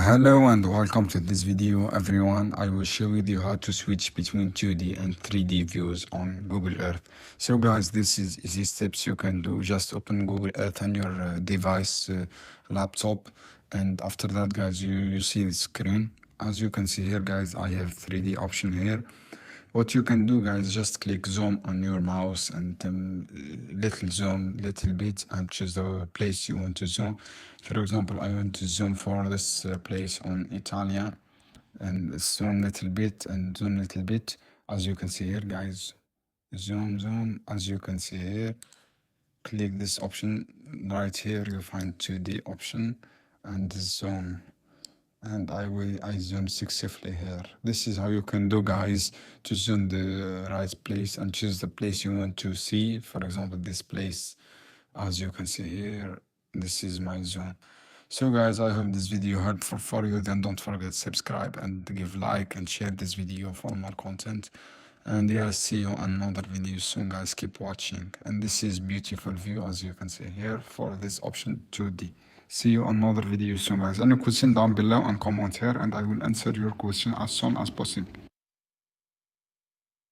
Hello and welcome to this video everyone. I will show you how to switch between 2D and 3D views on Google Earth. So guys, this is easy steps you can do. Just open Google Earth on your device, laptop, and after that guys you see the screen. As you can see here guys, I have 3D option here. What you can do guys, just click zoom on your mouse and little zoom little bit and choose the place you want to zoom. For example, I want to zoom for this place on Italia, and zoom little bit and zoom little bit. As you can see here guys, zoom. As you can see here, click this option right here, you find 2D option and zoom, and I zoom successfully here. This is how you can do guys, to zoom the right place and choose the place you want to see. For example, this place, as you can see here, this is my zoom. So guys, I hope this video helpful for you. Then don't forget to subscribe and give like and share this video for more content. And yeah, see you on another video soon guys. Keep watching. And this is beautiful view, as you can see here, for this option 2D. See you on another video soon guys. Any question down below and comment here, and I will answer your question as soon as possible.